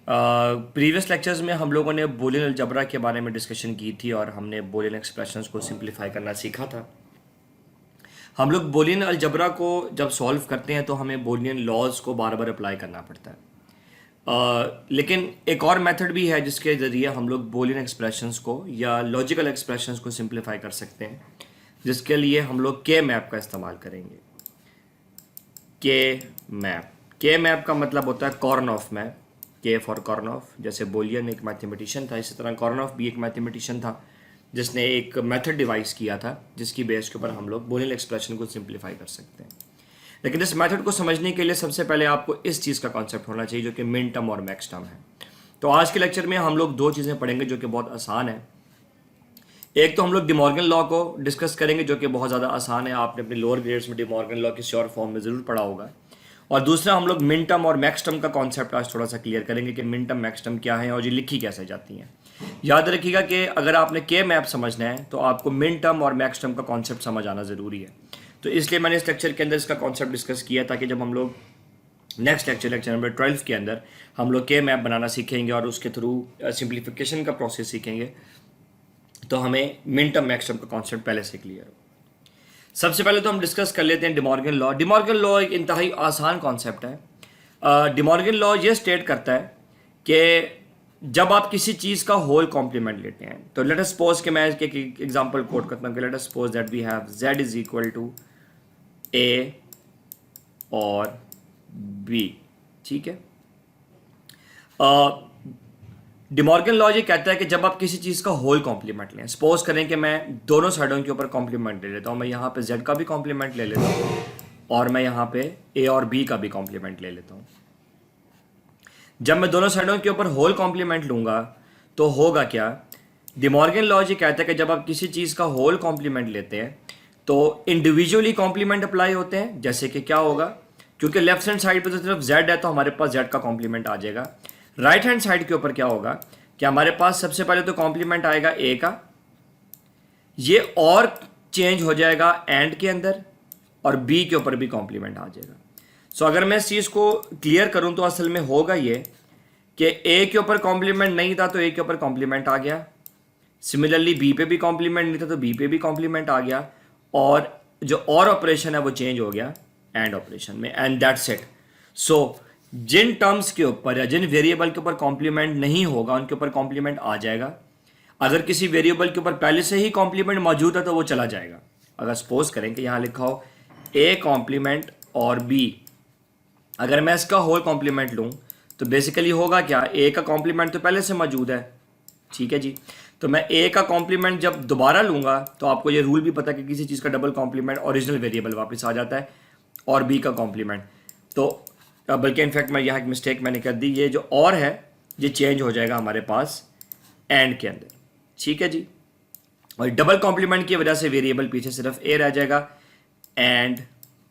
Previous lectures में हम लोगों ने बूलियन अलजबरा के बारे में डिस्कशन की थी और हमने बूलियन एक्सप्रेशंस को सिंप्लीफाई करना सीखा था। हम लोग बूलियन अलजबरा को जब सॉल्व करते हैं तो हमें बूलियन लॉज को बार बार अप्लाई करना पड़ता है। लेकिन एक और मेथड भी है जिसके ज़रिए हम लोग बूलियन एक्सप्रेशंस को या लॉजिकल एक्सप्रेशंस को सिंप्लीफाई कर सकते हैं, जिसके लिए हम लोग के मैप का इस्तेमाल करेंगे। के मैप का मतलब होता है कॉर्नऑफ मैप, के फॉर कॉर्नऑफ। जैसे बूलियन एक मैथमेटिशियन था, इसी तरह कॉर्नऑफ भी एक मैथमेटिशियन था जिसने एक मेथड डिवाइस किया था जिसकी बेस के ऊपर हम लोग बूलियन एक्सप्रेशन को सिंप्लीफाई कर सकते हैं। लेकिन इस मेथड को समझने के लिए सबसे पहले आपको इस चीज़ का कॉन्सेप्ट होना चाहिए जो कि मिन टर्म और मैक्स टर्म है। तो आज के लेक्चर में हम लोग दो चीज़ें पढ़ेंगे जो कि बहुत आसान है। एक तो हम लोग डिमॉर्गन लॉ को डिस्कस करेंगे जो कि बहुत ज़्यादा आसान है, आपने अपने लोअर ग्रेड्स में डिमॉर्गन लॉ की श्योर फॉर्म में ज़रूर पढ़ा होगा। और दूसरा हम लोग मिन टर्म और मैक्स टर्म का कॉन्सेप्ट आज थोड़ा सा क्लियर करेंगे कि मिन टर्म मैक्स टर्म क्या है और ये लिखी कैसे जाती हैं। याद रखिएगा कि अगर आपने के मैप समझना है तो आपको मिन टर्म और मैक्स टर्म का कॉन्सेप्ट समझ आना ज़रूरी है। तो इसलिए मैंने इस लेक्चर के अंदर इसका कॉन्सेप्ट डिस्कस किया ताकि जब हम लोग नेक्स्ट लेक्चर नंबर 12 के अंदर हम लोग के मैप बनाना सीखेंगे और उसके थ्रू सिंप्लीफिकेशन का प्रोसेस सीखेंगे तो हमें मिन टर्म मैक्स टर्म का कॉन्सेप्ट पहले से क्लियर हो। सबसे पहले तो हम डिस्कस कर लेते हैं डिमॉर्गन लॉ। डिमॉर्गन लॉ एक इंतहाई आसान कॉन्सेप्ट है। डिमॉर्गन लॉ ये स्टेट करता है कि जब आप किसी चीज़ का होल कॉम्प्लीमेंट लेते हैं, तो लेट अस सपोज कि मैं एक एग्जांपल कोट करता हूँ कि let us suppose that we have z is equal to a और b। ठीक है। डिमॉर्गन लॉ ये कहता है कि जब आप किसी चीज़ का होल कॉम्प्लीमेंट लें, सपोज करें कि मैं दोनों साइडों के ऊपर कॉम्प्लीमेंट ले लेता हूँ, मैं यहाँ पे z का भी कॉम्प्लीमेंट ले लेता हूँ और मैं यहाँ पे a और b का भी कॉम्प्लीमेंट ले लेता हूँ। जब मैं दोनों साइडों के ऊपर होल कॉम्प्लीमेंट लूँगा तो होगा क्या? डिमॉर्गन लॉ ये कहता है कि जब आप किसी चीज़ का होल कॉम्प्लीमेंट लेते हैं तो इंडिविजुअली कॉम्प्लीमेंट अप्लाई होते हैं। जैसे कि क्या होगा, क्योंकि लेफ्ट हैंड साइड पे तो सिर्फ z है तो हमारे पास z का कॉम्प्लीमेंट आ जाएगा। राइट हैंड साइड के ऊपर क्या होगा कि हमारे पास सबसे पहले तो कॉम्प्लीमेंट आएगा a का, ये और चेंज हो जाएगा एंड के अंदर और b के ऊपर भी कॉम्प्लीमेंट आ जाएगा। सो अगर मैं इस चीज़ को क्लियर करूं तो असल में होगा ये कि a के ऊपर कॉम्प्लीमेंट नहीं था तो a के ऊपर कॉम्प्लीमेंट आ गया, सिमिलरली b पे भी कॉम्प्लीमेंट नहीं था तो b पे भी कॉम्प्लीमेंट आ गया, और जो और ऑपरेशन है वो चेंज हो गया एंड ऑपरेशन में, एंड दैट्स इट। सो जिन टर्म्स के ऊपर या जिन वेरिएबल के ऊपर कॉम्प्लीमेंट नहीं होगा उनके ऊपर कॉम्प्लीमेंट आ जाएगा। अगर किसी वेरिएबल के ऊपर पहले से ही कॉम्प्लीमेंट मौजूद है तो वो चला जाएगा। अगर सपोज करें कि यहाँ लिखा हो a कॉम्प्लीमेंट और b, अगर मैं इसका होल कॉम्प्लीमेंट लूँ तो बेसिकली होगा क्या, a का कॉम्प्लीमेंट तो पहले से मौजूद है। ठीक है जी। तो मैं a का कॉम्प्लीमेंट जब दोबारा लूँगा तो आपको ये रूल भी पता है कि किसी चीज़ का डबल कॉम्प्लीमेंट ओरिजिनल वेरिएबल वापस आ जाता है, और b का कॉम्प्लीमेंट तो बल्कि इनफैक्ट मैं यहाँ एक मिस्टेक मैंने कर दी, ये जो और है ये चेंज हो जाएगा हमारे पास एंड के अंदर। ठीक है जी। और डबल कॉम्प्लीमेंट की वजह से वेरिएबल पीछे सिर्फ a रह जाएगा एंड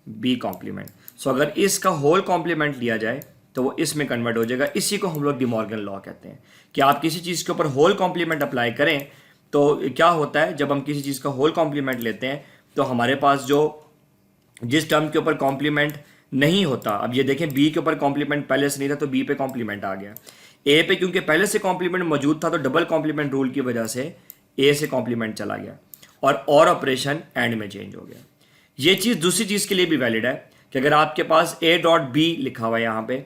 b कॉम्प्लीमेंट। सो अगर इसका होल कॉम्प्लीमेंट लिया जाए तो वो इसमें कन्वर्ट हो जाएगा। इसी को हम लोग डिमॉर्गन लॉ कहते हैं कि आप किसी चीज़ के ऊपर होल कॉम्प्लीमेंट अप्लाई करें तो क्या होता है, जब हम किसी चीज़ का होल कॉम्प्लीमेंट लेते हैं तो हमारे पास जो जिस टर्म के ऊपर कॉम्प्लीमेंट नहीं होता, अब ये देखें b के ऊपर कॉम्प्लीमेंट पहले से नहीं था तो b पे कॉम्प्लीमेंट आ गया, a पे क्योंकि पहले से कॉम्प्लीमेंट मौजूद था तो डबल कॉम्प्लीमेंट रूल की वजह से a से कॉम्प्लीमेंट चला गया और ऑपरेशन एंड में चेंज हो गया। ये चीज़ दूसरी चीज़ के लिए भी वैलिड है कि अगर आपके पास a डॉट b लिखा हुआ है यहाँ पे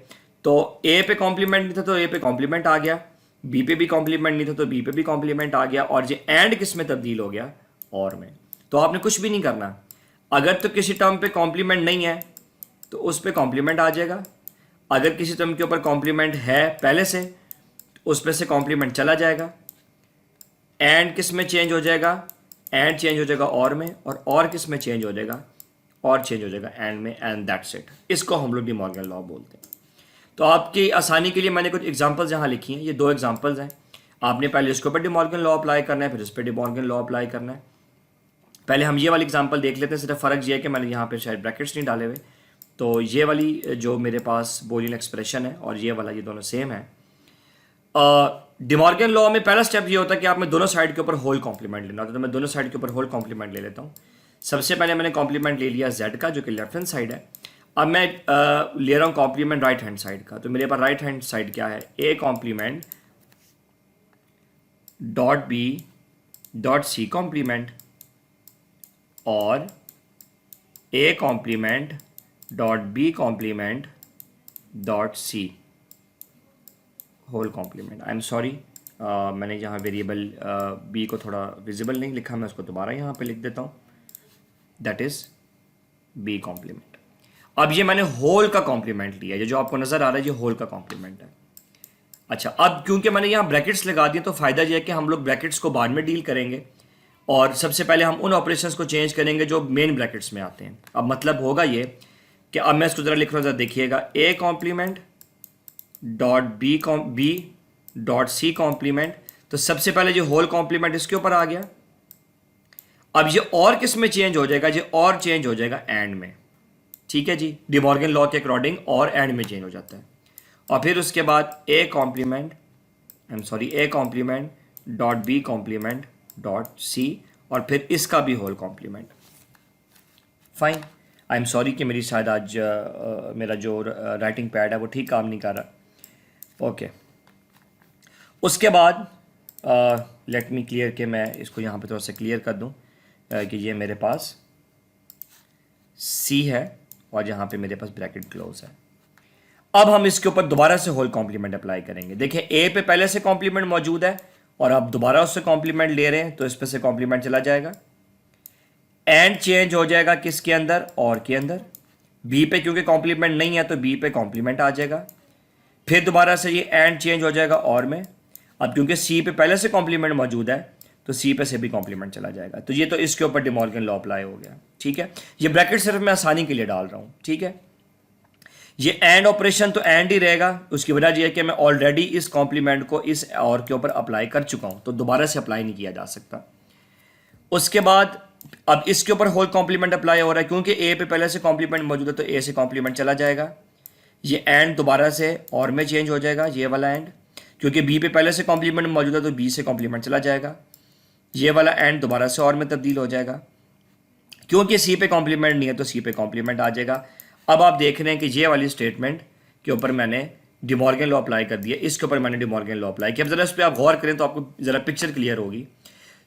तो a पे कॉम्प्लीमेंट नहीं था तो a पे कॉम्प्लीमेंट आ गया, b पे भी कॉम्प्लीमेंट नहीं था तो b पे भी कॉम्प्लीमेंट आ गया, और ये एंड किस में तब्दील हो गया, और में। तो आपने कुछ भी नहीं करना, अगर तो किसी टर्म पे कॉम्प्लीमेंट नहीं है तो उस पर कॉम्प्लीमेंट आ जाएगा, अगर किसी टर्म के ऊपर कॉम्प्लीमेंट है पहले से तो उस पर से कॉम्प्लीमेंट चला जाएगा, एंड किस में चेंज हो जाएगा, एंड चेंज हो जाएगा और में, और किस में चेंज हो जाएगा, और चेंज हो जाएगा एंड में, एंड दैट्स इट। इसको हम लोग डिमॉर्गन लॉ बोलते हैं। तो आपकी आसानी के लिए मैंने कुछ एग्जांपल्स यहाँ लिखी हैं, ये दो एग्जांपल्स हैं। आपने पहले इसके ऊपर डिमॉर्गन लॉ अप्लाई करना है, फिर इस पर डिमॉर्गन लॉ अप्लाई करना है। पहले हम ये वाली एग्जांपल देख लेते हैं, सिर्फ फ़र्क ये है कि मैंने यहाँ पे शायद ब्रैकेट्स नहीं डाले हुए। तो ये वाली जो मेरे पास बूलियन एक्सप्रेशन है और ये वाला, ये दोनों सेम है। डिमॉर्गन लॉ में पहला स्टेप ये होता है कि आप में दोनों साइड के ऊपर होल कॉम्प्लीमेंट लेना होता है। तो मैं दोनों साइड के ऊपर होल कॉम्प्लीमेंट ले लेता हूँ। सबसे पहले मैंने कॉम्प्लीमेंट ले लिया z का जो कि लेफ्ट हैंड साइड है। अब मैं ले रहा हूँ कॉम्प्लीमेंट राइट हैंड साइड का, तो मेरे पास राइट हैंड साइड क्या है, A complement dot B dot C complement और A complement dot B complement dot C whole complement. I am sorry, मैंने यहाँ वेरिएबल बी को थोड़ा विजिबल नहीं लिखा, मैं उसको दोबारा यहाँ पे लिख देता हूँ, दैट इज बी कॉम्प्लीमेंट। अब ये मैंने होल का कॉम्प्लीमेंट लिया है, ये जो आपको नजर आ रहा है ये होल का कॉम्प्लीमेंट है। अच्छा, अब क्योंकि मैंने यहाँ ब्रैकेट्स लगा दिए तो फायदा ये है कि हम लोग ब्रैकेट्स को बाद में डील करेंगे और सबसे पहले हम उन ऑपरेशंस को चेंज करेंगे जो मेन ब्रैकेट्स में आते हैं। अब मतलब होगा ये कि अब मैं इसको जरा लिख रहा हूँ, जरा देखिएगा, A complement dot B dot C complement, तो सबसे पहले जो होल कॉम्प्लीमेंट इसके ऊपर आ गया। अब ये और किस में चेंज हो जाएगा, ये और चेंज हो जाएगा एंड में, ठीक है जी, डी मॉर्गन लॉ के अकॉर्डिंग और एंड में चेंज हो जाता है। और फिर उसके बाद A complement dot B complement dot C और फिर इसका भी whole complement. Fine, I am sorry कि मेरी शायद आज मेरा जो राइटिंग पैड है वो ठीक काम नहीं कर रहा। ओके, उसके बाद लेट मी क्लियर कि मैं इसको यहाँ पे थोड़ा सा क्लियर कर दूँ कि ये मेरे पास सी है और यहाँ पे मेरे पास ब्रैकेट क्लोज है। अब हम इसके ऊपर दोबारा से होल कॉम्प्लीमेंट अप्लाई करेंगे। देखिए ए पे पहले से कॉम्प्लीमेंट मौजूद है और अब दोबारा उससे कॉम्प्लीमेंट ले रहे हैं तो इस पे से कॉम्प्लीमेंट चला जाएगा, एंड चेंज हो जाएगा किसके अंदर, और के अंदर। बी पे क्योंकि कॉम्प्लीमेंट नहीं है तो बी पे कॉम्प्लीमेंट आ जाएगा, फिर दोबारा से ये एंड चेंज हो जाएगा और में। अब क्योंकि सी पे पहले से कॉम्प्लीमेंट मौजूद है तो सी पे से भी कॉम्प्लीमेंट चला जाएगा। तो ये तो इसके ऊपर डी मॉर्गन लॉ अप्लाई हो गया, ठीक है। ये ब्रैकेट सिर्फ मैं आसानी के लिए डाल रहा हूँ, ठीक है। ये एंड ऑपरेशन तो एंड ही रहेगा, उसकी वजह यह है कि मैं ऑलरेडी इस कॉम्प्लीमेंट को इस और के ऊपर अप्लाई कर चुका हूं तो दोबारा से अप्लाई नहीं किया जा सकता। उसके बाद अब इसके ऊपर होल कॉम्प्लीमेंट अप्लाई हो रहा है, क्योंकि ए पे पहले से कॉम्प्लीमेंट मौजूद है तो ए से कॉम्प्लीमेंट चला जाएगा। ये एंड दोबारा से और में चेंज हो जाएगा, ये वाला एंड, क्योंकि बी पे पहले से कॉम्प्लीमेंट मौजूद है तो बी से कॉम्प्लीमेंट चला जाएगा। ये वाला एंड दोबारा से और में तब्दील हो जाएगा, क्योंकि सी पे कॉम्प्लीमेंट नहीं है तो सी पे कॉम्प्लीमेंट आ जाएगा। अब आप देख रहे हैं कि ये वाली स्टेटमेंट के ऊपर मैंने डी मॉर्गन लॉ अप्लाई कर दिया, इसके ऊपर मैंने डी मॉर्गन लॉ अप्लाई किया। अब जरा इस पर आप गौर करें तो आपको जरा पिक्चर क्लियर होगी।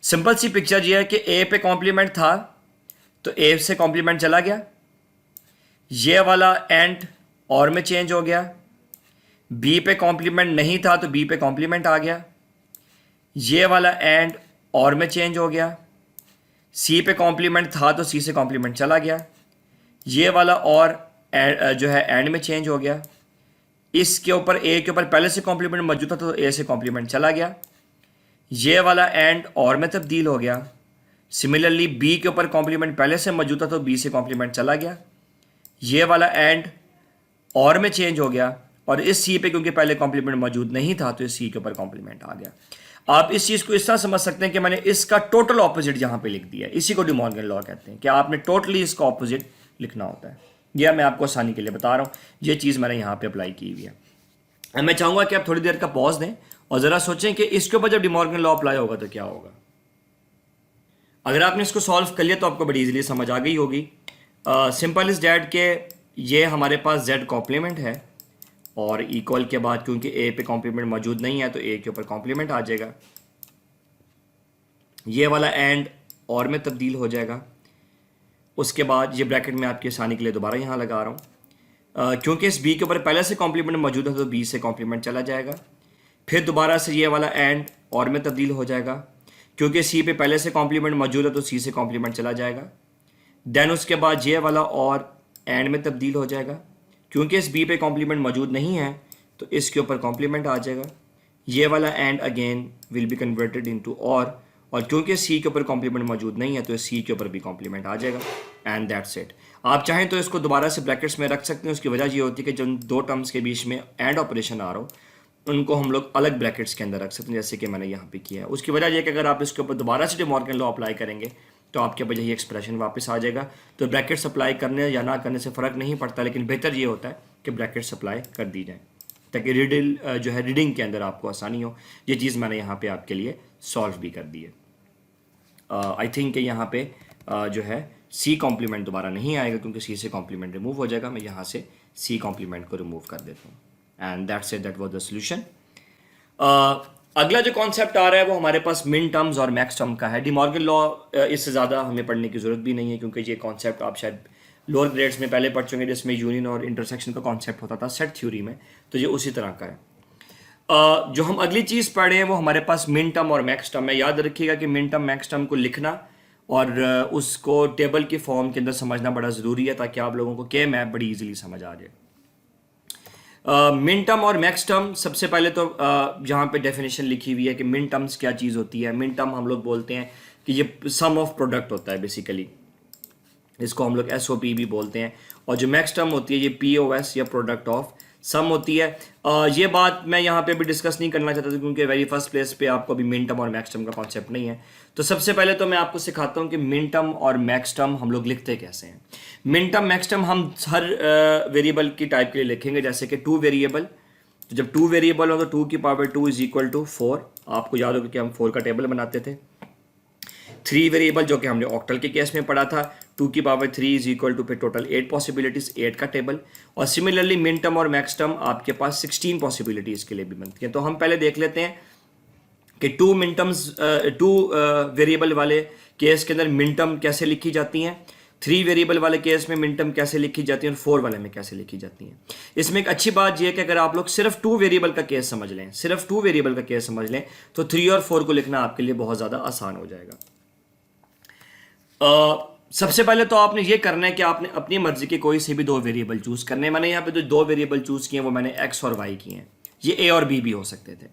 सिंपल सी पिक्चर ये है कि ए पे कॉम्प्लीमेंट था तो ए से कॉम्प्लीमेंट चला गया, ये वाला एंड और में चेंज हो गया। बी पे कॉम्प्लीमेंट नहीं था तो बी पे कॉम्प्लीमेंट आ गया, ये वाला एंड और में चेंज हो गया। सी पे कॉम्प्लीमेंट था तो सी से कॉम्प्लीमेंट चला गया, ये वाला और जो है एंड में चेंज हो गया। इसके ऊपर ए के ऊपर पहले से कॉम्प्लीमेंट मौजूद था तो ए से कॉम्प्लीमेंट चला गया, ये वाला एंड और में तब्दील हो गया। सिमिलरली बी के ऊपर कॉम्प्लीमेंट पहले से मौजूद था तो बी से कॉम्प्लीमेंट चला गया, ये वाला एंड और में चेंज हो गया। और इस सी पे क्योंकि पहले कॉम्प्लीमेंट मौजूद नहीं था तो इस सी के ऊपर कॉम्प्लीमेंट आ गया। आप इस चीज़ को इस तरह समझ सकते हैं कि मैंने इसका टोटल ऑपोजिट यहाँ पे लिख दिया है। इसी को डी मॉर्गन लॉ कहते हैं कि आपने टोटली इसका ऑपोजिट लिखना होता है। यह मैं आपको आसानी के लिए बता रहा हूँ, ये चीज़ मैंने यहाँ पे अप्लाई की हुई है। अब मैं चाहूँगा कि आप थोड़ी देर का पॉज दें और ज़रा सोचें कि इसके ऊपर जब डी मॉर्गन लॉ अप्लाई होगा तो क्या होगा। अगर आपने इसको सॉल्व कर लिया तो आपको बड़ी इजीली समझ आ गई होगी। सिंपल इज डैट के ये हमारे पास जेड कॉम्प्लीमेंट है और इक्वल के बाद क्योंकि ए पे कॉम्प्लीमेंट मौजूद नहीं है तो ए के ऊपर कॉम्प्लीमेंट आ जाएगा, ये वाला एंड और में तब्दील हो जाएगा। उसके बाद ये ब्रैकेट में आपकी आसानी के लिए दोबारा यहाँ लगा रहा हूँ, क्योंकि इस बी के ऊपर पहले से कॉम्प्लीमेंट मौजूद है तो बी से कॉम्प्लीमेंट चला जाएगा। फिर दोबारा से ये वाला एंड और में तब्दील हो जाएगा, क्योंकि सी पे पहले से कॉम्प्लीमेंट मौजूद है तो सी से कॉम्प्लीमेंट चला जाएगा। देन उसके बाद ये वाला और एंड में तब्दील हो जाएगा, क्योंकि इस बी पे कॉम्प्लीमेंट मौजूद नहीं है तो इसके ऊपर कॉम्प्लीमेंट आ जाएगा। ये वाला and again will be converted into और क्योंकि सी के ऊपर कॉम्प्लीमेंट मौजूद नहीं है तो सी के ऊपर भी कॉम्प्लीमेंट आ जाएगा एंड दैट्स इट। आप चाहें तो इसको दोबारा से ब्रैकेट्स में रख सकते हैं। उसकी वजह ये होती है कि जब दो टर्म्स के बीच में एंड ऑपरेशन आ रहा हो उनको हम लोग अलग ब्रैकेट्स के अंदर रख सकते हैं, जैसे कि मैंने यहाँ पे किया है। उसकी वजह यह है कि अगर आप इसके ऊपर दोबारा से डी मॉर्गन लॉ अप्लाई करेंगे तो आपके पास यही एक्सप्रेशन वापस आ जाएगा। तो ब्रैकेट्स अप्लाई करने या ना करने से फ़र्क नहीं पड़ता, लेकिन बेहतर ये होता है कि ब्रैकेट्स अप्लाई कर दी जाए ताकि रीडिंग के अंदर आपको आसानी हो। ये चीज़ मैंने यहाँ पे आपके लिए सॉल्व भी कर दी है। आई थिंक कि यहाँ पे जो है सी कॉम्प्लीमेंट दोबारा नहीं आएगा क्योंकि सी से कॉम्प्लीमेंट रिमूव हो जाएगा। मैं यहाँ से सी कॉम्प्लीमेंट को रिमूव कर देता हूँ and that's it, that was the solution. अगला जो कॉन्सेप्ट आ रहा है वो हमारे पास मिन टर्म्स और मैक्स टर्म का है। डिमॉर्गन लॉ इससे ज़्यादा हमें पढ़ने की ज़रूरत भी नहीं है क्योंकि ये कॉन्सेप्ट आप शायद लोअर ग्रेड्स में पहले पढ़ चुके जिसमें यूनियन और इंटरसेक्शन का कॉन्सेप्ट होता था सेट थ्योरी में, तो ये उसी तरह का है। जो हम अगली चीज़ पढ़े हैं वो हमारे पास मिन टर्म और मैक्स टर्म है। याद रखिएगा कि मिन टर्म मैक्स टर्म को लिखना और उसको टेबल के फॉर्म के अंदर समझना बड़ा ज़रूरी है ताकि आप लोगों को के मैप बड़ी इजीली समझ आ जाए। मिन टर्म और मैक्स टर्म, सबसे पहले तो यहाँ पे डेफिनेशन लिखी हुई है कि मिन टर्म्स क्या चीज़ होती है। मिन टर्म हम लोग बोलते हैं कि ये सम ऑफ प्रोडक्ट होता है बेसिकली, इसको हम लोग SOP भी बोलते हैं। और जो मैक्स टर्म होती है ये POS या प्रोडक्ट ऑफ सम होती है। ये बात मैं यहाँ पे भी डिस्कस नहीं करना चाहता था क्योंकि वेरी फर्स्ट प्लेस पे आपको अभी मिन टर्म और मैक्स टर्म का कॉन्सेप्ट नहीं है। तो सबसे पहले तो मैं आपको सिखाता हूँ कि मिन टर्म और मैक्स टर्म हम लोग लिखते कैसे हैं। मिन टर्म मैक्स टर्म हम हर वेरिएबल की टाइप के लिए लिखेंगे, जैसे कि 2 वेरिएबल। तो जब 2 वेरिएबल हो तो 2 की पावर 2 इज इक्वल टू 4। आपको याद होगा कि हम 4 का टेबल बनाते थे। 3 वेरिएबल जो कि हमने ऑक्टल के केस में पढ़ा था, 2 की पावर 3 इज इक्वल टू फिर टोटल 8 पॉसिबिलिटीज, 8 का टेबल। और सिमिलरली मिन टर्म और मैक्स टर्म आपके पास 16 पॉसिबिलिटीज के लिए भी बनती हैं। तो हम पहले देख लेते हैं कि 2 मिन टर्म्स 2 वेरिएबल वाले केस के अंदर मिन टर्म कैसे लिखी जाती हैं, 3 वेरिएबल वाले केस में मिन टर्म कैसे लिखी जाती है और 4 वाले में कैसे लिखी जाती हैं। इसमें एक अच्छी बात यह है कि अगर आप लोग सिर्फ 2 वेरिएबल का केस समझ लें, सिर्फ 2 वेरिएबल का केस समझ लें तो 3 और 4 को लिखना आपके लिए बहुत ज़्यादा आसान हो जाएगा। सबसे पहले तो आपने ये करना है कि आपने अपनी मर्जी के कोई से भी 2 वेरिएबल चूज करने हैं। मैंने यहाँ पे जो 2 वेरिएबल चूज किए हैं वो मैंने x और y किए हैं, ये a और b भी हो सकते थे।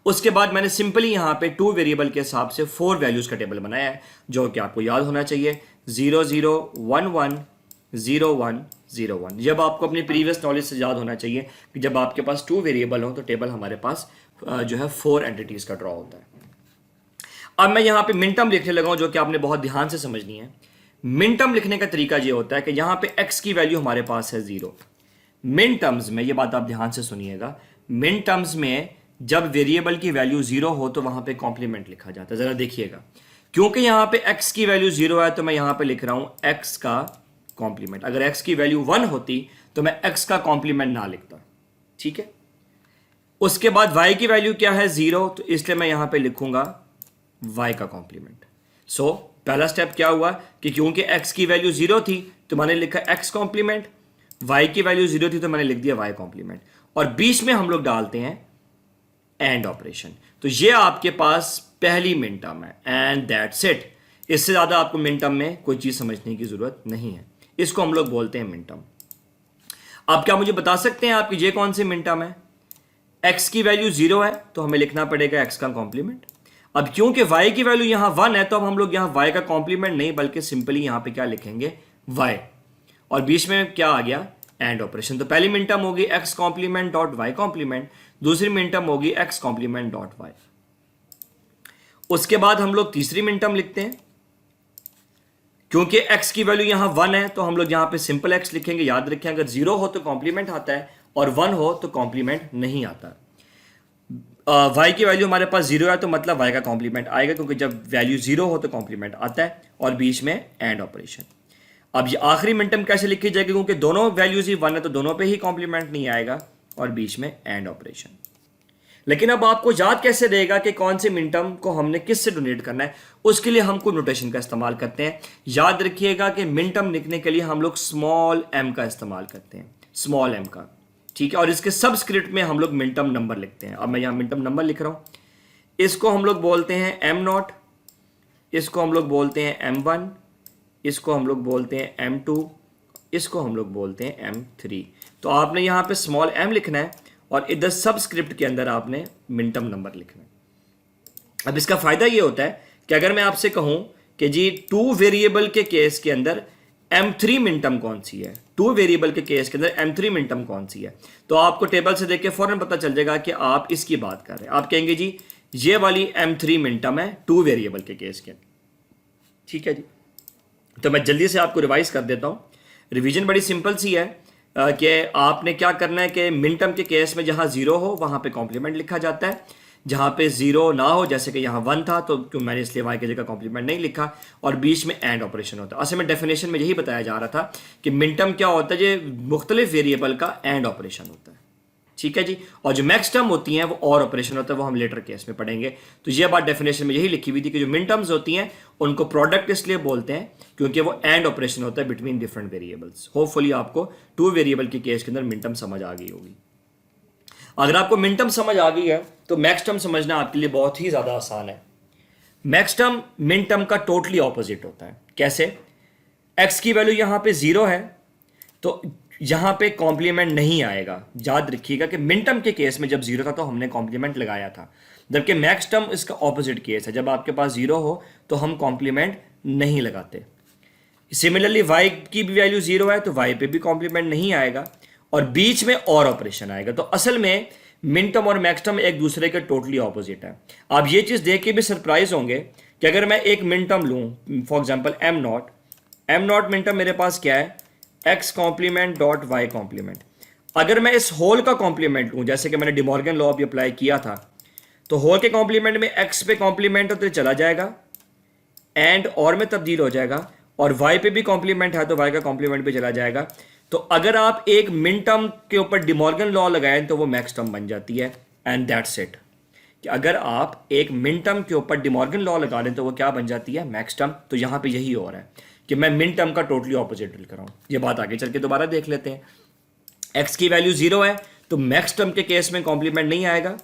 उसके बाद मैंने सिंपली यहाँ पे 2 वेरिएबल के हिसाब से 4 वैल्यूज का टेबल बनाया है जो कि आपको याद होना चाहिए 0 0 1 1 0 1 0 1। जब आपको अपनी प्रीवियस नॉलेज से याद होना चाहिए कि जब आपके पास 2 वेरिएबल हो तो टेबल हमारे पास जो है 4 एंटिटीज का ड्रॉ होता है। अब मैं यहाँ पे मिन टर्म लिखने लगा हूँ जो कि आपने बहुत ध्यान से समझनी है। मिन टर्म लिखने का तरीका ये होता है कि यहाँ पे x की वैल्यू हमारे पास है 0। मिन टर्म्स में, ये बात आप ध्यान से सुनिएगा, मिन टर्म्स में जब वेरिएबल की वैल्यू 0 हो तो वहां पे कॉम्प्लीमेंट लिखा जाता है। जरा देखिएगा, क्योंकि यहाँ पे x की वैल्यू 0 है तो मैं यहाँ पे लिख रहा हूँ x का कॉम्प्लीमेंट। अगर x की वैल्यू 1 होती तो मैं x का कॉम्प्लीमेंट ना लिखता, ठीक है। उसके बाद y की वैल्यू क्या है 0, तो इसलिए मैं यहाँ पे लिखूंगा y का कॉम्प्लीमेंट। सो पहला स्टेप क्या हुआ कि क्योंकि x की वैल्यू 0 थी तो मैंने लिखा x कॉम्प्लीमेंट, y की वैल्यू 0 थी तो मैंने लिख दिया y कॉम्प्लीमेंट, और बीच में हम लोग डालते हैं एंड ऑपरेशन। तो ये आपके पास पहली मिन टर्म है एंड दैट्स इट। इससे ज्यादा आपको मिन टर्म में कोई चीज समझने की जरूरत नहीं है। इसको हम लोग बोलते हैं मिन टर्म। अब क्या मुझे बता सकते हैं आपकी ये कौन सी मिन टर्म है? x की वैल्यू 0 है तो हमें लिखना पड़ेगा x का कॉम्प्लीमेंट। अब क्योंकि y की वैल्यू यहां 1 है तो अब हम लोग यहां y का कॉम्प्लीमेंट नहीं बल्कि सिंपली यहां पे क्या लिखेंगे y, और बीच में क्या आ गया एंड ऑपरेशन। तो पहली मिन टर्म होगी x complement dot y complement, दूसरी मिन टर्म होगी x कॉम्प्लीमेंट डॉट y। उसके बाद हम लोग तीसरी मिन टर्म लिखते हैं। क्योंकि x की वैल्यू यहां 1 है तो हम लोग यहां पे सिंपल x लिखेंगे। याद रखें अगर 0 हो तो कॉम्प्लीमेंट आता है और 1 हो तो कॉम्प्लीमेंट नहीं आता। y की वैल्यू हमारे पास 0 है तो मतलब y का कॉम्प्लीमेंट आएगा, क्योंकि जब वैल्यू 0 हो तो कॉम्प्लीमेंट आता है, और बीच में एंड ऑपरेशन। अब ये आखिरी मिन टर्म कैसे लिखी जाएगी? क्योंकि दोनों वैल्यूज ही 1 है तो दोनों पे ही कॉम्प्लीमेंट नहीं आएगा, और बीच में एंड ऑपरेशन। लेकिन अब आपको याद कैसे रहेगा कि कौन से मिन टर्म को हमने किससे डोनेट करना है? उसके लिए हम कोई नोटेशन का इस्तेमाल करते हैं। याद रखिएगा कि मिन टर्म लिखने के लिए हम लोग स्मॉल m का इस्तेमाल करते हैं, स्मॉल m का, ठीक है। और इसके सबस्क्रिप्ट में हम लोग मिन टर्म नंबर लिखते हैं। अब मैं यहाँ मिन टर्म नंबर लिख रहा हूँ। इसको हम लोग बोलते हैं m0, इसको हम लोग बोलते हैं m1, इसको हम लोग बोलते हैं m2, इसको हम लोग बोलते हैं m3। तो आपने यहाँ पे स्मॉल m लिखना है और इधर सबस्क्रिप्ट के अंदर आपने मिन टर्म नंबर लिखना है। अब इसका फायदा ये होता है कि अगर मैं आपसे कहूं कि जी 2 वेरिएबल के केस के अंदर m3 मिन टर्म कौन सी है, 2 वेरिएबल के केस के अंदर m3 मिन टर्म कौन सी है, तो आपको टेबल से देख के फौरन पता चल जाएगा कि आप इसकी बात कर रहे हैं। आप कहेंगे जी ये वाली m3 मिन टर्म है 2 वेरिएबल के केस के, ठीक है जी। तो मैं जल्दी से आपको रिवाइज कर देता हूं। रिवीजन बड़ी सिंपल सी है कि आपने क्या करना है कि मिन टर्म के केस में जहां 0 हो वहां पे कॉम्प्लीमेंट लिखा जाता है, जहाँ पे जीरो ना हो, जैसे कि यहाँ 1 था तो क्यों मैंने इसलिए y की जगह कॉम्प्लीमेंट नहीं लिखा, और बीच में एंड ऑपरेशन होता है। असल में डेफिनेशन में यही बताया जा रहा था कि मिन टर्म क्या होता है, ये मुख्तलिफ वेरिएबल का एंड ऑपरेशन होता है, ठीक है जी। और जो मैक्स टर्म होती हैं वो और ऑपरेशन होता है, वो हम लेटर केस में पढ़ेंगे। तो ये बात डेफिनेशन में यही लिखी हुई थी कि जो मिन टर्म्स होती हैं उनको प्रोडक्ट इसलिए बोलते हैं क्योंकि वो एंड ऑपरेशन होता है बिटवीन डिफरेंट वेरिएबल्स। होपफुली आपको 2 वेरिएबल के केस के अंदर मिन टर्म समझ आ गई होगी। अगर आपको मिन टर्म समझ आ गई है तो मैक्स टर्म समझना आपके लिए बहुत ही ज़्यादा आसान है। मैक्स टर्म मिन टर्म का टोटली ऑपोजिट होता है। कैसे? एक्स की वैल्यू यहाँ पे 0 है तो यहाँ पे कॉम्प्लीमेंट नहीं आएगा। याद रखिएगा कि मिन टर्म के केस में जब 0 था तो हमने कॉम्प्लीमेंट लगाया था, जबकि मैक्स टर्म इसका ऑपोजिट केस है। जब आपके पास 0 हो तो हम कॉम्प्लीमेंट नहीं लगाते। सिमिलरली y की भी वैल्यू 0 है तो y पे भी कॉम्प्लीमेंट नहीं आएगा और बीच में और ऑपरेशन आएगा। तो असल में मिन टर्म और मैक्स टर्म एक दूसरे के टोटली ऑपोजिट है। आप ये चीज़ देख के भी सरप्राइज होंगे कि अगर मैं एक मिन टर्म लूँ, for example M naught min term मेरे पास क्या है, X complement dot Y complement. अगर मैं इस होल का कॉम्प्लीमेंट लूँ, जैसे कि मैंने डिमॉर्गन लॉ भी अप्लाई किया था, तो होल के कॉम्प्लीमेंट में एक्स पे कॉम्प्लीमेंट तो चला जाएगा, एंड और में तब्दील हो जाएगा, और वाई पे भी कॉम्प्लीमेंट है तो वाई का कॉम्प्लीमेंट भी चला जाएगा। तो अगर आप एक मिन टर्म के ऊपर डिमॉर्गन लॉ लगाएं तो वो मैक्स टर्म बन जाती है, एंड दैट्स इट। कि अगर आप एक मिन टर्म के ऊपर डिमॉर्गन लॉ लगा लें तो वो क्या बन जाती है, मैक्स टर्म। तो यहां पे यही हो रहा है कि मैं मिन टर्म का टोटली ऑपोजिट लिख रहा हूं। ये बात आगे चल के दोबारा देख लेते हैं। एक्स की वैल्यू 0 है तो मैक्स टर्म के केस में कॉम्प्लीमेंट नहीं आएगा।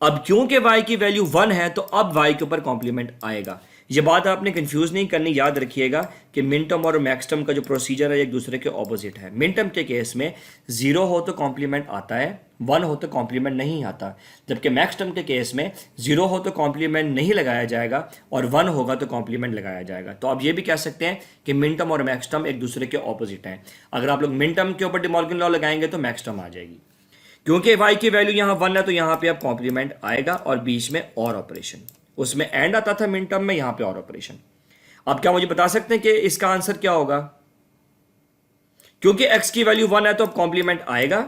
अब क्योंकि y की वैल्यू 1 है तो अब y के ऊपर कॉम्प्लीमेंट आएगा। ये बात आपने कंफ्यूज नहीं करनी, याद रखिएगा कि मिन टर्म और मैक्स टर्म का जो प्रोसीजर है एक दूसरे के ऑपोजिट है। मिन टर्म के केस में 0 हो तो कॉम्प्लीमेंट आता है, 1 हो तो कॉम्प्लीमेंट नहीं आता, जबकि मैक्स टर्म के केस में 0 हो तो कॉम्प्लीमेंट नहीं लगाया जाएगा और 1 होगा तो कॉम्प्लीमेंट लगाया जाएगा। तो आप ये भी कह सकते हैं कि मिन टर्म और मैक्स टर्म एक दूसरे के ऑपोजिट हैं। अगर आप लोग मिन टर्म के ऊपर डिमॉर्गन लॉ लगाएंगे तो मैक्स टर्म आ जाएगी। क्योंकि y की वैल्यू यहाँ 1 है तो यहाँ पे अब कॉम्प्लीमेंट आएगा और बीच में और ऑपरेशन, उसमें एंड आता था मिन टर्म में, यहाँ पे और ऑपरेशन। अब क्या मुझे बता सकते हैं कि इसका आंसर क्या होगा? क्योंकि x की वैल्यू 1 है तो अब कॉम्प्लीमेंट आएगा,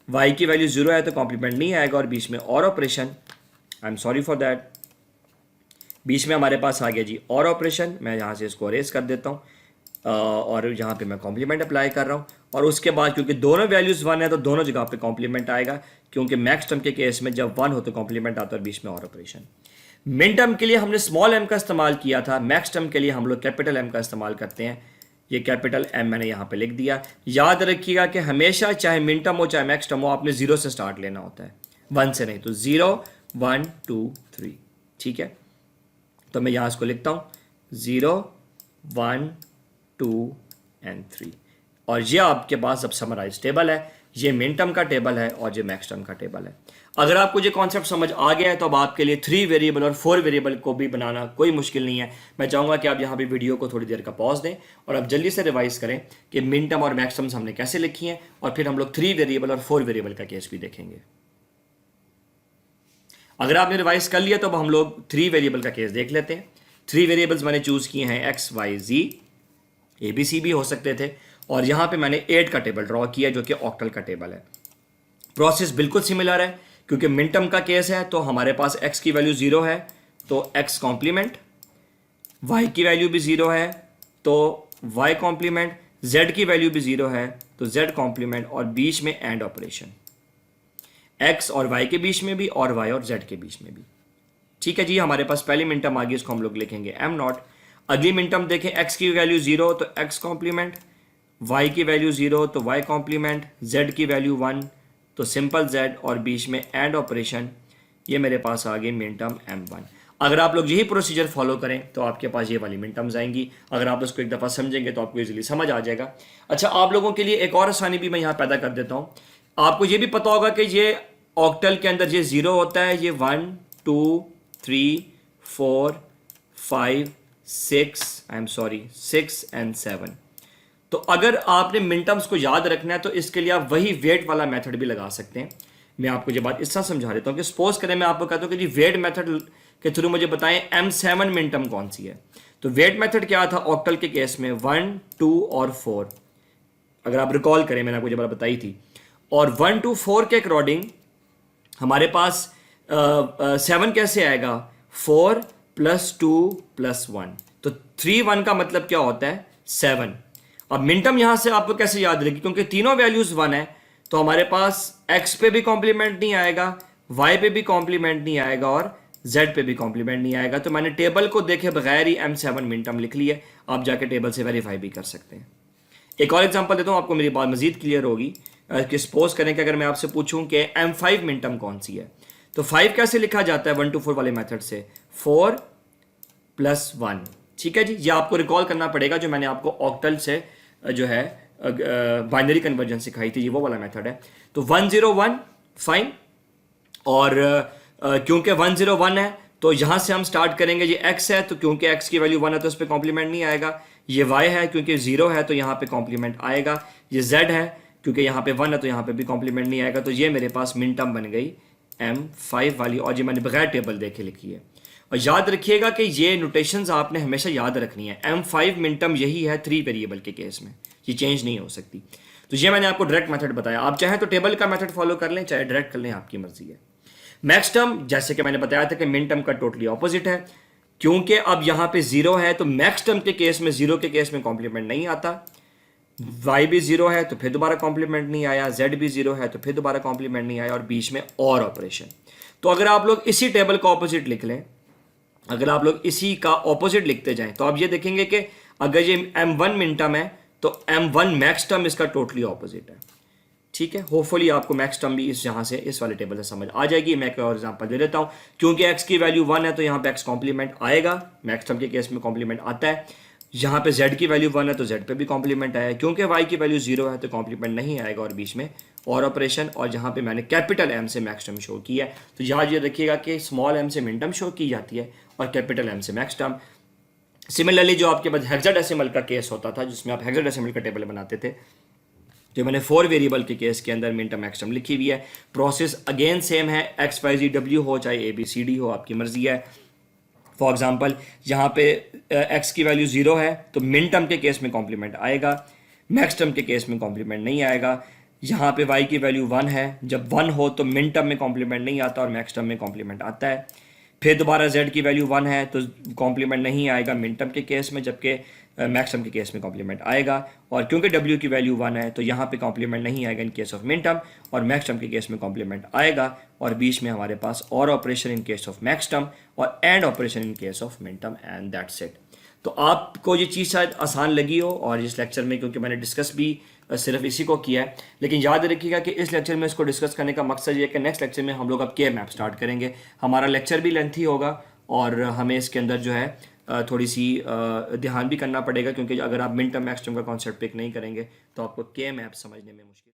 y की वैल्यू 0 है तो कॉम्प्लीमेंट नहीं आएगा और बीच में और operation. I am sorry for that, बीच में हमारे पास आ गया जी और ऑपरेशन। मैं यहाँ से इसको अरेज कर देता हूँ और यहाँ पे मैं कॉम्प्लीमेंट अप्लाई कर रहा हूँ। और उसके बाद क्योंकि दोनों वैल्यूज़ 1 है तो दोनों जगह पे कॉम्प्लीमेंट आएगा, क्योंकि मैक्स टर्म के केस में जब 1 हो तो कॉम्प्लीमेंट आता है और बीच में और ऑपरेशन। मिन टर्म के लिए हमने स्मॉल m का इस्तेमाल किया था, मैक्स टर्म के लिए हम लोग कैपिटल M का इस्तेमाल करते हैं। ये कैपिटल M मैंने यहाँ पे लिख दिया। याद रखिएगा कि हमेशा चाहे मिन टर्म हो चाहे मैक्स टर्म हो, आपने 0 से स्टार्ट लेना होता है, 1 से नहीं। तो 0 1 2 3, ठीक है। तो मैं यहाँ इसको लिखता हूँ 0 1 2 एंड 3, और ये आपके पास अब समराइज टेबल है। ये मिन टर्म का टेबल है और ये मैक्स टर्म का टेबल है। अगर आपको ये कॉन्सेप्ट समझ आ गया है तो अब आपके लिए 3 वेरिएबल और 4 वेरिएबल को भी बनाना कोई मुश्किल नहीं है। मैं चाहूँगा कि आप यहाँ पे वीडियो को थोड़ी देर का पॉज दें और अब जल्दी से रिवाइज करें कि मिन टर्म और मैक्स टर्म्स हमने कैसे लिखी हैं, और फिर हम लोग 3 वेरिएबल और 4 वेरिएबल का केस भी देखेंगे। अगर आपने रिवाइज कर लिया तो अब हम लोग 3 वेरिएबल का केस देख लेते हैं। 3 वेरिएबल्स मैंने चूज किए हैं x y z, ABC भी हो सकते थे, और यहाँ पे मैंने 8 का टेबल ड्रॉ किया जो कि ऑक्टल का टेबल है। प्रोसेस बिल्कुल सिमिलर है, क्योंकि मिन टर्म का केस है तो हमारे पास x की वैल्यू 0 है तो x कॉम्प्लीमेंट, y की वैल्यू भी 0 है तो y कॉम्प्लीमेंट, z की वैल्यू भी 0 है तो z कॉम्प्लीमेंट, और बीच में एंड ऑपरेशन x और y के बीच में भी और y और z के बीच में भी। ठीक है जी, हमारे पास पहली मिन टर्म आ गई, इसको हम लोग लिखेंगे m नॉट। अगली मिन टर्म देखें, x की वैल्यू 0 तो x कॉम्प्लीमेंट, y की वैल्यू 0 तो y कॉम्प्लीमेंट, z की वैल्यू 1 तो सिंपल z, और बीच में एंड ऑपरेशन। ये मेरे पास आ गई मिन टर्म m1। अगर आप लोग यही प्रोसीजर फॉलो करें तो आपके पास ये वाली मिन टर्म्स आएंगी। अगर आप उसको एक दफ़ा समझेंगे तो आपको इजीली समझ आ जाएगा। अच्छा, आप लोगों के लिए एक और आसानी भी मैं यहाँ पैदा कर देता हूँ। आपको ये भी पता होगा कि ये ऑक्टल के अंदर ये 0 होता है, ये 1 2 3 4 5 6 एंड 7। तो अगर आपने मिन टर्म्स को याद रखना है तो इसके लिए आप वही वेट वाला मेथड भी लगा सकते हैं। मैं आपको ये बात इस तरह समझा देता हूँ कि सपोज करें मैं आपको कहता हूँ कि जी वेट मेथड के थ्रू मुझे बताएं M7 मिन टर्म कौन सी है। तो वेट मेथड क्या था ऑक्टल के केस में, 1 2 और 4। अगर आप रिकॉल करें मैंने आपको ये बात बताई थी, और 1 2 4 के अकॉर्डिंग हमारे पास 7 कैसे आएगा? 4 + 2 + 1, तो 3 1 का मतलब क्या होता है? 7। अब मिनटम यहां से आपको कैसे याद रहेगी? क्योंकि तीनों वैल्यूज 1 है, तो हमारे पास x पे भी कॉम्प्लीमेंट नहीं आएगा, y पे भी कॉम्प्लीमेंट नहीं आएगा और z पे भी कॉम्प्लीमेंट नहीं आएगा। तो मैंने टेबल को देखे बगैर ही M7 मिनटम लिख ली है। आप जाके टेबल से वेरीफाई भी कर सकते हैं। एक और एग्जांपल देता हूं, आपको मेरी बात मजीद क्लियर होगी। कि सपोज करें कि अगर मैं आपसे पूछूं कि M5 मिनटम कौन सी है, तो 5 कैसे लिखा जाता है 1 to 4 वाले मेथड से? 4 + 1। ठीक है जी, ये आपको रिकॉल करना पड़ेगा जो मैंने आपको ऑक्टल से जो है बाइनरी कन्वर्जन सिखाई थी, ये वो वाला मेथड है। तो 101 फाइन, और क्योंकि 101 है तो यहां से हम स्टार्ट करेंगे। ये x है तो क्योंकि x की वैल्यू 1 है तो उस पर कॉम्प्लीमेंट नहीं आएगा। ये y है क्योंकि 0 है तो यहाँ पे कॉम्प्लीमेंट आएगा। ये z है क्योंकि यहाँ पे 1 है तो यहाँ पे भी कॉम्प्लीमेंट नहीं आएगा। तो ये मेरे पास मिन टर्म बन गई M5 वाली, और ये मैंने बगैर टेबल देखे लिखी है। और याद रखिएगा कि ये नोटेशंस आपने हमेशा याद रखनी है। M5 मिन टर्म यही है 3 वेरिएबल के केस में, ये चेंज नहीं हो सकती। तो ये मैंने आपको डायरेक्ट मेथड बताया। आप चाहें तो टेबल का मेथड फॉलो कर लें, चाहे डायरेक्ट कर लें, आपकी मर्जी है। मैक्स टर्म जैसे कि मैंने बताया था कि मिन टर्म का टोटली ऑपोजिट है, क्योंकि अब यहां पे 0 है तो मैक्स टर्म के केस में 0 के केस में कॉम्प्लीमेंट नहीं आता। y भी 0 है तो फिर दोबारा कॉम्प्लीमेंट नहीं आया, z भी 0 है तो फिर दोबारा कॉम्प्लीमेंट नहीं आया, और बीच में और ऑपरेशन। तो अगर आप लोग इसी टेबल का ऑपोजिट लिख लें, अगर आप लोग इसी का ऑपोजिट लिखते जाएं, तो आप ये देखेंगे कि अगर ये M1 मिन टर्म है तो M1 मैक्स टर्म इसका टोटली ऑपोजिट है। ठीक है, होपफुली आपको मैक्स टर्म भी इस यहाँ से इस वाले टेबल से समझ आ जाएगी। मैं एक और एग्जांपल दे देता हूँ। क्योंकि x की वैल्यू 1 है तो यहाँ पे x कॉम्प्लीमेंट आएगा, मैक्स टर्म के केस में कॉम्प्लीमेंट आता है। यहाँ पे z की वैल्यू 1 है तो z पे भी कॉम्प्लीमेंट आया। क्योंकि y की वैल्यू 0 है तो कॉम्प्लीमेंट नहीं आएगा, और बीच में और ऑपरेशन। और जहाँ पे मैंने कैपिटल M से मैक्स टर्म शो किया है, तो याद ये रखिएगा कि स्मॉल m से मिन टर्म शो की जाती है और कैपिटल M से मैक्स टर्म। सिमिलरली जो आपके पास हेक्साडेसिमल का केस होता था, जिसमें आप हेक्साडेसिमल का टेबल बनाते थे, जो मैंने 4 वेरिएबल के केस के अंदर मिन टर्म मैक्स टर्म लिखी हुई है। प्रोसेस अगेन सेम है, एक्स वाई जी डब्ल्यू हो चाहे ABCD हो, आपकी मर्जी है। फॉर एग्जांपल यहाँ पे x की वैल्यू 0 है तो मिन टर्म के केस में कॉम्प्लीमेंट आएगा, मैक्स टर्म के केस में कॉम्प्लीमेंट नहीं आएगा। यहाँ पे y की वैल्यू 1 है, जब 1 हो तो मिन टर्म में कॉम्प्लीमेंट नहीं आता और मैक्स टर्म में कॉम्प्लीमेंट आता है। फिर दोबारा z की वैल्यू 1 है तो कॉम्प्लीमेंट नहीं आएगा मिन टर्म के केस में, जबकि मैक्स टर्म के केस में कॉम्प्लीमेंट आएगा। और क्योंकि w की वैल्यू 1 है तो यहाँ पे कॉम्प्लीमेंट नहीं आएगा in case of min term, और मैक्स टर्म के केस में कॉम्प्लीमेंट आएगा। और बीच में हमारे पास और operation in case of max term और and operation in case of min term, and that's it. तो आपको ये चीज़ शायद आसान लगी हो, और इस लेक्चर में क्योंकि मैंने डिस्कस भी सिर्फ इसी को किया है, लेकिन याद रखिएगा कि इस लेक्चर में इसको डिस्कस करने का मकसद ये है कि नेक्स्ट लेक्चर में हम लोग अब के मैप स्टार्ट करेंगे। हमारा लेक्चर भी लेंथी होगा और हमें इसके अंदर जो है थोड़ी सी ध्यान भी करना पड़ेगा, क्योंकि अगर आप मिन टर्म मैक्स टर्म का कॉन्सेप्ट पिक नहीं करेंगे तो आपको के मैप समझने में मुश्किल